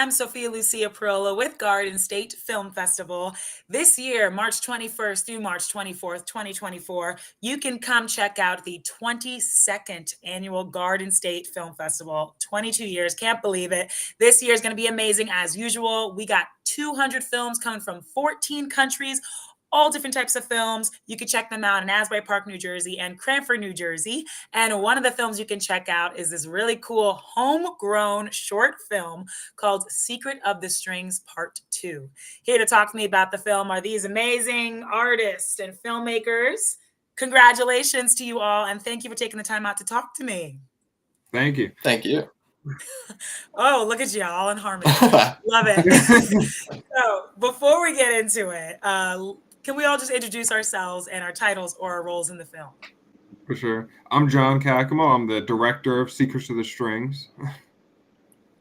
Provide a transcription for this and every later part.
I'm Sophia Lucia Perola with Garden State Film Festival. This year, March 21st through March 24th, 2024, you can come check out the 22nd annual Garden State Film Festival. 22 years, can't believe it. This year is going to be amazing as usual. We got 200 films coming from 14 countries, all different types of films. You can check them out in Asbury Park, New Jersey and Cranford, New Jersey. And one of the films you can check out is this really cool homegrown short film called Secret of the Strings Part 2. Here to talk to me about the film are these amazing artists and filmmakers. Congratulations to you all, and thank you for taking the time out to talk to me. Thank you. Thank you. Oh, look at you all in harmony. Love it. So before we get into it, can we all just introduce ourselves and our titles or our roles in the film? For sure. I'm John Kakamo. I'm the director of Secrets of the Strings.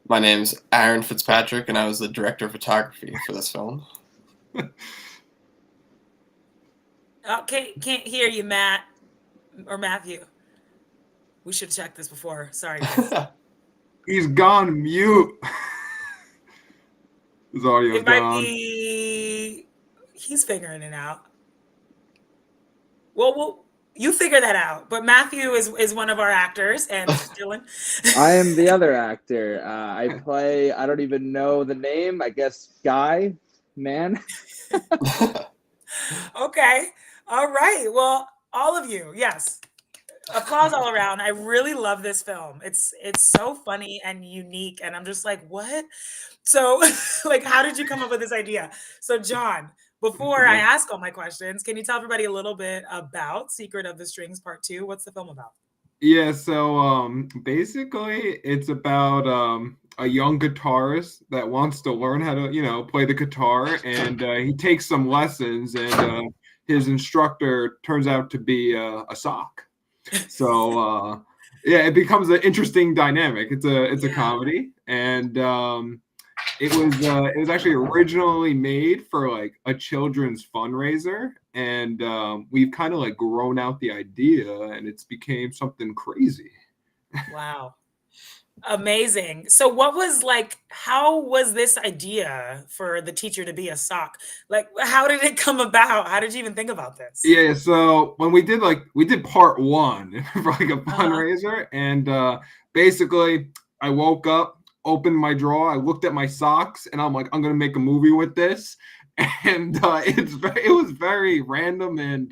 My name's Aaron Fitzpatrick, and I was the director of photography for this film. Okay, can't hear you, Matt or Matthew. We should check this before. Sorry, guys. He's gone mute. His audio's It might gone. be he's figuring it out. Well, you figure that out. But Matthew is one of our actors, and Dylan. I am the other actor. I play, I don't even know the name, I guess, Guy, man. Okay. All right. Well, all of you, yes. Applause all around. I really love this film. It's so funny and unique, and I'm just like, what? So, like, how did you come up with this idea? So, John, before I ask all my questions, can you tell everybody a little bit about Secret of the Strings Part 2? What's the film about? Yeah, so basically it's about a young guitarist that wants to learn how to, play the guitar, and he takes some lessons, and his instructor turns out to be a sock. So yeah, it becomes an interesting dynamic. It's a comedy, and it was actually originally made for like a children's fundraiser, and we've kind of like grown out the idea, and it's became something crazy. Wow. Amazing. So how was this idea for the teacher to be a sock? Like, how did it come about? How did you even think about this? Yeah, so when we did part 1 for like a fundraiser, and basically I woke up, opened my drawer, I looked at my socks, and I'm like, I'm gonna make a movie with this. And it was very random and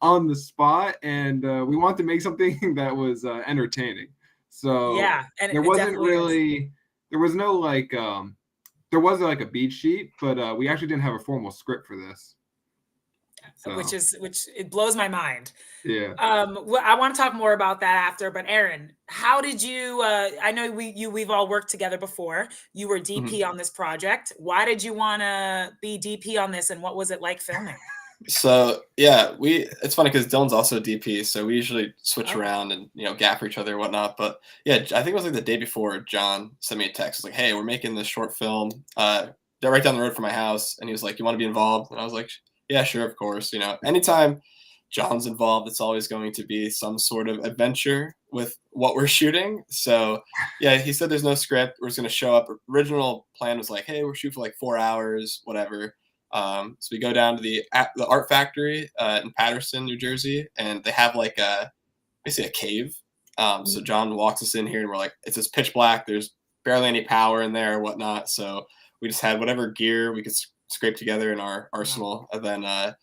on the spot, and we wanted to make something that was entertaining. So yeah, and there wasn't really there was no there wasn't like a beat sheet, but we actually didn't have a formal script for this. So. Which it blows my mind. Yeah. I want to talk more about that after, but Aaron, how did you I know we've all worked together before. You were DP on this project. Why did you want to be DP on this, and what was it like filming? So yeah, it's funny because Dylan's also a DP, so we usually switch around and gap for each other and whatnot. But yeah, I think it was like the day before John sent me a text. It was like, hey, we're making this short film. They're right down the road from my house, and he was like, you want to be involved? And I was like, yeah, sure, of course. Anytime John's involved, it's always going to be some sort of adventure with what we're shooting. So yeah, he said there's no script. We're just going to show up. Original plan was like, hey, we're shooting for like 4 hours, whatever. So we go down to the art factory in Paterson, New Jersey, and they have like basically a cave. So John walks us in here, and we're like, it's just pitch black. There's barely any power in there or whatnot. So we just had whatever gear we could scrape together in our arsenal. And then,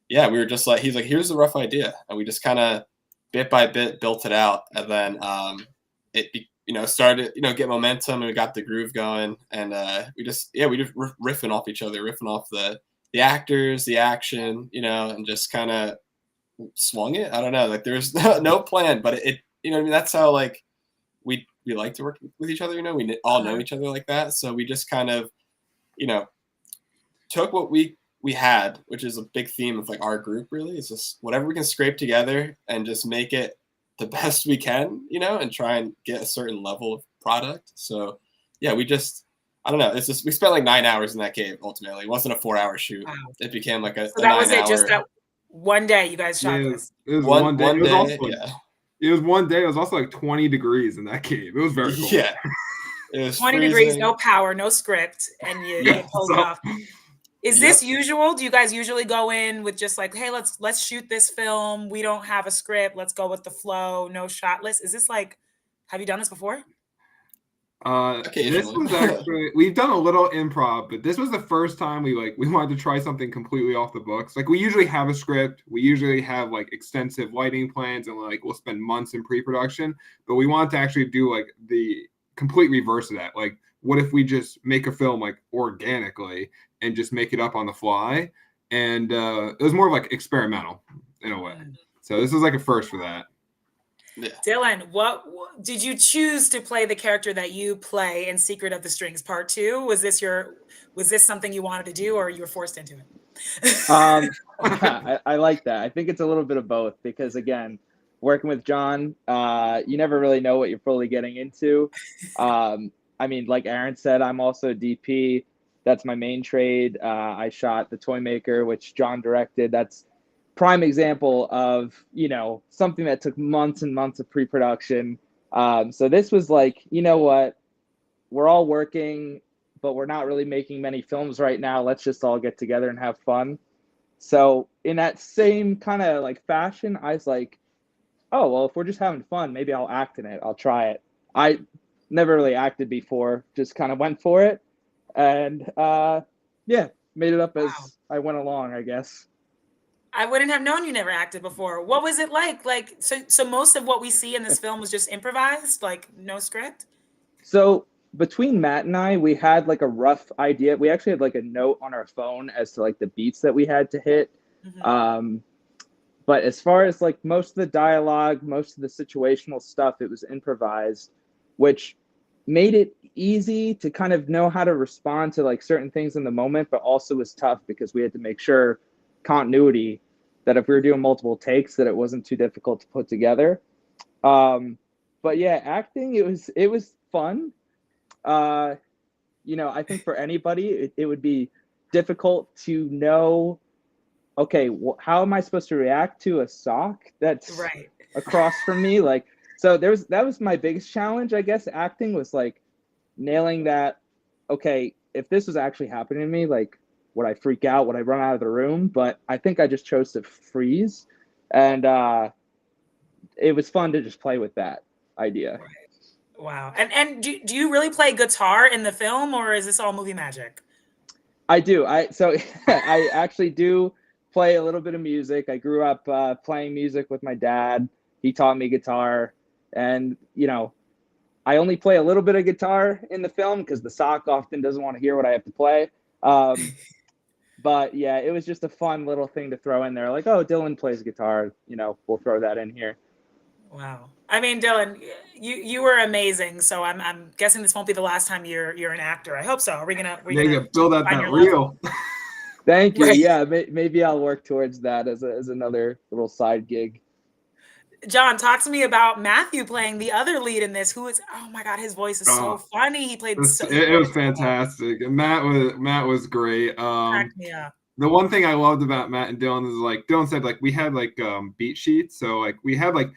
yeah, we were just like, he's like, here's the rough idea. And we just kind of bit by bit built it out. And then it started, get momentum, and we got the groove going. And we just riffing off each other, riffing off the actors, the action, and just kind of swung it. I don't know. Like there's no plan, but it that's how like we like to work with each other. We all know each other like that. So we just kind of, took what we had, which is a big theme of like our group really. It's just whatever we can scrape together and just make it the best we can, and try and get a certain level of product. So yeah, we just, I don't know. It's just, we spent like 9 hours in that cave ultimately. It wasn't a 4-hour shoot. Wow. It became like so that was it, just that one day you guys shot this? It was one day. It was one day. It was also like 20 degrees in that cave. It was very cold. Yeah. It was 20 degrees, freezing. no power, no script, and you Yeah, pulled it so- off. Is this usual? Do you guys usually go in with just like, hey, let's shoot this film. We don't have a script. Let's go with the flow. No shot list. Is this like, have you done this before? This Occasionally. was actually, we've done a little improv, but this was the first time we wanted to try something completely off the books. Like we usually have a script, we usually have like extensive lighting plans, and like we'll spend months in pre-production, but we wanted to actually do like the complete reverse of that. Like what if we just make a film like organically and just make it up on the fly? And it was more like experimental in a way. So this was like a first for that. Yeah. Dylan, what did you choose to play the character that you play in Secret of the Strings Part 2? Was this something you wanted to do, or you were forced into it? I like that. I think it's a little bit of both because, again, working with John, you never really know what you're fully getting into. I mean, like Aaron said, I'm also a DP. That's my main trade. I shot The Toy Maker, which John directed. That's prime example of, something that took months and months of pre-production. So this was like, you know what? We're all working, but we're not really making many films right now. Let's just all get together and have fun. So in that same kind of like fashion, I was like, oh, well, if we're just having fun, maybe I'll act in it. I'll try it. I never really acted before, just kind of went for it. And yeah, made it up as I went along, I guess. I wouldn't have known you never acted before. What was it like? Like, so most of what we see in this film was just improvised, like no script? So between Matt and I, we had like a rough idea. We actually had like a note on our phone as to like the beats that we had to hit. But as far as like most of the dialogue, most of the situational stuff, it was improvised, which made it easy to kind of know how to respond to like certain things in the moment, but also was tough because we had to make sure continuity, that if we were doing multiple takes, that it wasn't too difficult to put together. But yeah, acting, it was fun. I think for anybody, it would be difficult to know, okay, how am I supposed to react to a sock that's Right. across from me? Like, so that was my biggest challenge, I guess. Acting was like nailing that. Okay, if this was actually happening to me, like, would I freak out? Would I run out of the room? But I think I just chose to freeze, and it was fun to just play with that idea. Right. Wow. And do you really play guitar in the film, or is this all movie magic? I do. I actually do play a little bit of music. I grew up playing music with my dad. He taught me guitar, and I only play a little bit of guitar in the film because the sock often doesn't want to hear what I have to play. But yeah, it was just a fun little thing to throw in there. Like, oh, Dylan plays guitar. We'll throw that in here. Wow. I mean, Dylan, you were amazing. So I'm guessing this won't be the last time you're an actor. I hope so. Are we gonna build out find that your reel. Thank you. Right. Yeah, maybe I'll work towards that as another little side gig. John, talk to me about Matthew playing the other lead in this. Who is? Oh my God, his voice is so funny. He played. It was fantastic. Matt was great. Cracked me up. The one thing I loved about Matt and Dylan is like Dylan said, like we had like beat sheets, so like we had like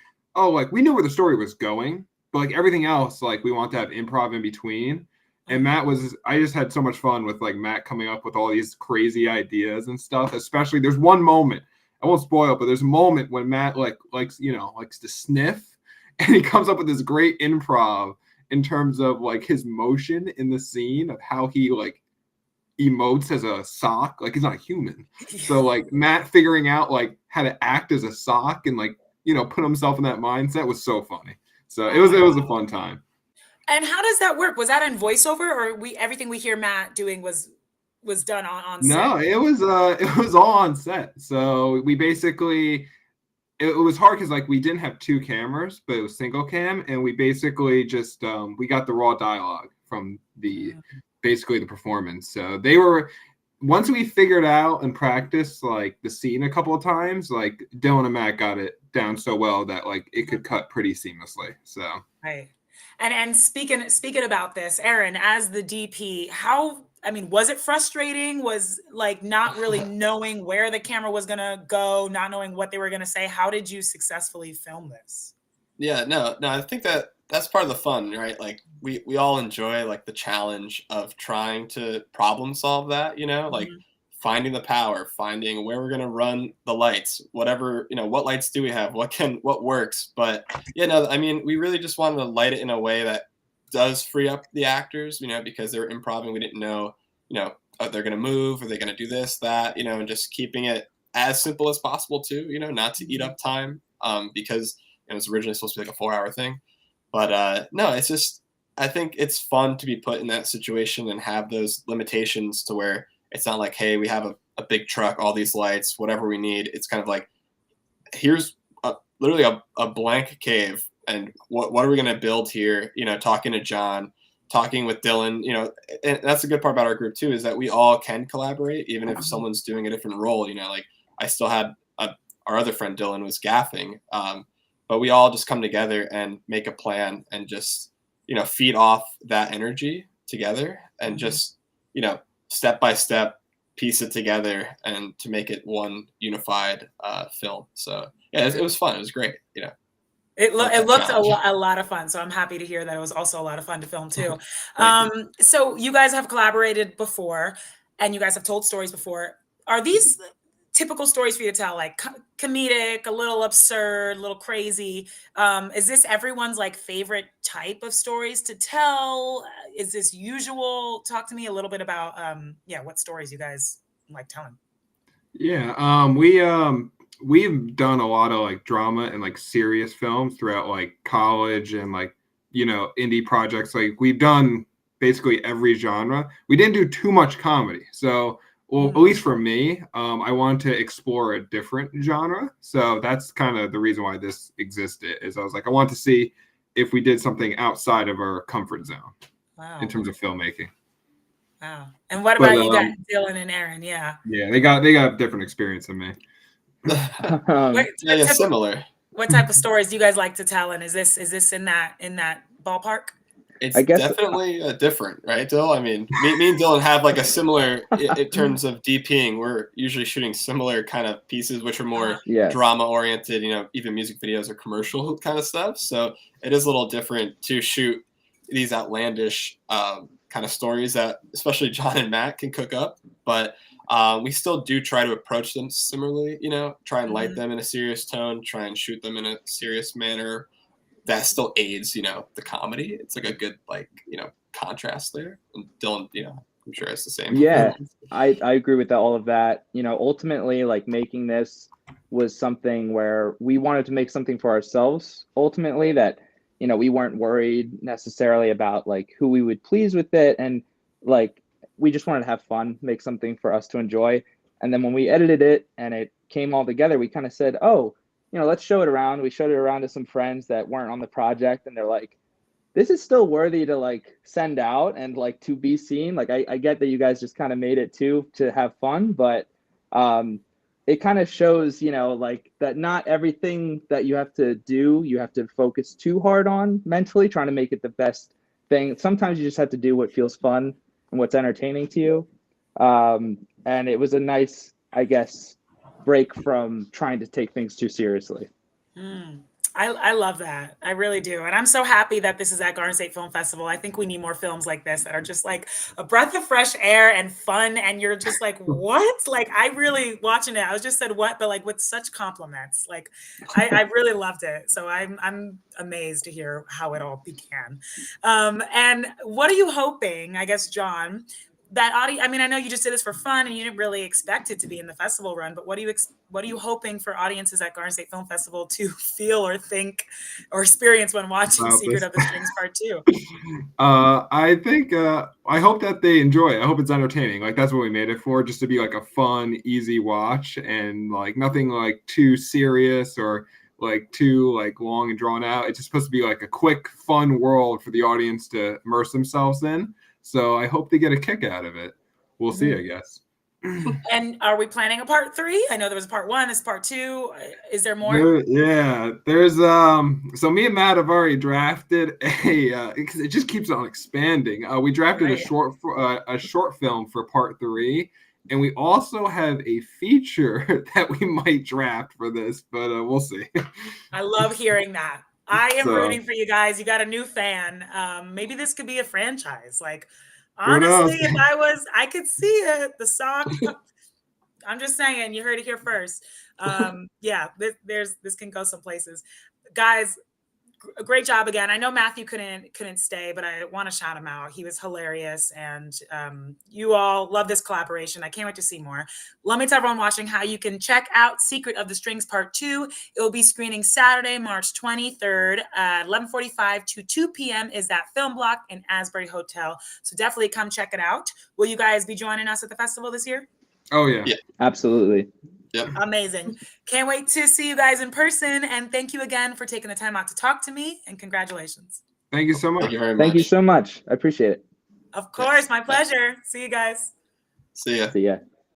we knew where the story was going, but like everything else, like we want to have improv in between. And I just had so much fun with like Matt coming up with all these crazy ideas and stuff. Especially there's one moment, I won't spoil, but there's a moment when Matt likes to sniff, and he comes up with this great improv in terms of like his motion in the scene of how he like emotes as a sock. Like he's not a human. So like Matt figuring out like how to act as a sock and like put himself in that mindset was so funny. So it was a fun time. And how does that work? Was that in voiceover, or everything we hear Matt doing was done on set? No, it was all on set. So we basically it was hard because like we didn't have two cameras, but it was single cam, and we basically just we got the raw dialogue from basically the performance. So they were, once we figured out and practiced like the scene a couple of times, like Dylan and Matt got it down so well that like it could cut pretty seamlessly. So right. And speaking about this, Aaron, as the DP, was it frustrating? Was like not really knowing where the camera was gonna go, not knowing what they were gonna say? How did you successfully film this? Yeah, no, I think that that's part of the fun, right? Like we all enjoy like the challenge of trying to problem solve that, like Mhm. finding the power, finding where we're gonna run the lights, whatever, what lights do we have, what works. But no, I mean, we really just wanted to light it in a way that does free up the actors, because they were improv, we didn't know, are they gonna move, are they gonna do this, that, and just keeping it as simple as possible too, not to eat up time, because it was originally supposed to be like a 4-hour thing. But no, it's just, I think it's fun to be put in that situation and have those limitations to where it's not like, hey, we have a big truck, all these lights, whatever we need. It's kind of like, here's literally a blank cave, and what are we going to build here? Talking to John, talking with Dylan, and that's the good part about our group too, is that we all can collaborate, even if someone's doing a different role. Like I still had our other friend Dylan was gaffing, but we all just come together and make a plan and just feed off that energy together and just step by step piece it together and to make it one unified film. So yeah, it was fun. It was great. It Love that looked challenge. a lot of fun, so I'm happy to hear that it was also a lot of fun to film too. Thank you. So you guys have collaborated before, and you guys have told stories before. Are these typical stories for you to tell, like comedic, a little absurd, a little crazy? Is this everyone's like favorite type of stories to tell? Is this usual? Talk to me a little bit about what stories you guys like telling. Yeah, we've done a lot of like drama and like serious films throughout like college and like indie projects. Like we've done basically every genre. We didn't do too much comedy, so well, at least for me, I wanted to explore a different genre. So that's kind of the reason why this existed. Is I was like, I want to see if we did something outside of our comfort zone in terms of filmmaking. Wow. And what about you guys, Dylan and Aaron? Yeah. Yeah, they got a different experience than me. Similar. What type of stories do you guys like to tell? And is this in that ballpark? It's definitely different, right, Dill? I mean, me and Dylan have like a similar, in terms of DPing, we're usually shooting similar kind of pieces, which are more drama oriented, even music videos or commercial kind of stuff. So it is a little different to shoot these outlandish kind of stories that especially John and Matt can cook up. But we still do try to approach them similarly, try and light them in a serious tone, try and shoot them in a serious manner. That still aids, the comedy. It's like a good, contrast there. And Dylan, I'm sure it's the same. Yeah, I agree with all of that. Ultimately, like making this was something where we wanted to make something for ourselves. Ultimately, that we weren't worried necessarily about like who we would please with it, and like we just wanted to have fun, make something for us to enjoy. And then when we edited it and it came all together, we kind of said, oh, let's show it around. We showed it around to some friends that weren't on the project, and they're like, this is still worthy to like send out and like to be seen. Like I get that you guys just kind of made it too to have fun, but it kind of shows, like that not everything that you have to do, you have to focus too hard on mentally trying to make it the best thing. Sometimes you just have to do what feels fun and what's entertaining to you. And it was a nice, I guess, break from trying to take things too seriously. I love that. I really do. And I'm so happy that this is at Garden State Film Festival. I think we need more films like this that are just like a breath of fresh air and fun. And you're just like, what? Like, I really watching it. I was just said what, but like with such compliments. Like, I really loved it. So I'm amazed to hear how it all began. And what are you hoping, I guess, John, that audience? I mean, I know you just did this for fun and you didn't really expect it to be in the festival run, but what are you hoping for audiences at Garden State Film Festival to feel or think or experience when watching Secret of the Strings Part 2? I think I hope that they enjoy it. I hope it's entertaining. Like that's what we made it for, just to be like a fun, easy watch and like nothing like too serious or like too like long and drawn out. It's just supposed to be like a quick, fun world for the audience to immerse themselves in. So I hope they get a kick out of it. We'll see, I guess. And are we planning a part 3? I know there was a part 1, this part 2. Is there more? There's so me and Matt have already drafted because it just keeps on expanding. We drafted a short film for part 3, and we also have a feature that we might draft for this, but we'll see. I love hearing that. I am So, rooting for you guys. You got a new fan. Maybe this could be a franchise. Like, who knows? honestly, if I could see it. The sock. I'm just saying. You heard it here first. Yeah, this can go some places, guys. A great job again. I know Matthew couldn't stay, but I want to shout him out. He was hilarious, and you all love this collaboration. I can't wait to see more. Let me tell everyone watching how you can check out Secret of the Strings Part 2. It will be screening Saturday, March 23rd at 11:45 to 2 p.m. is that film block in Asbury Hotel. So definitely come check it out. Will you guys be joining us at the festival this year? Oh yeah. Absolutely. Yep. Amazing. Can't wait to see you guys in person. And thank you again for taking the time out to talk to me. And congratulations. Thank you so much. Thank you very much. Thank you so much. I appreciate it. Of course, my pleasure. See you guys. See ya. See ya.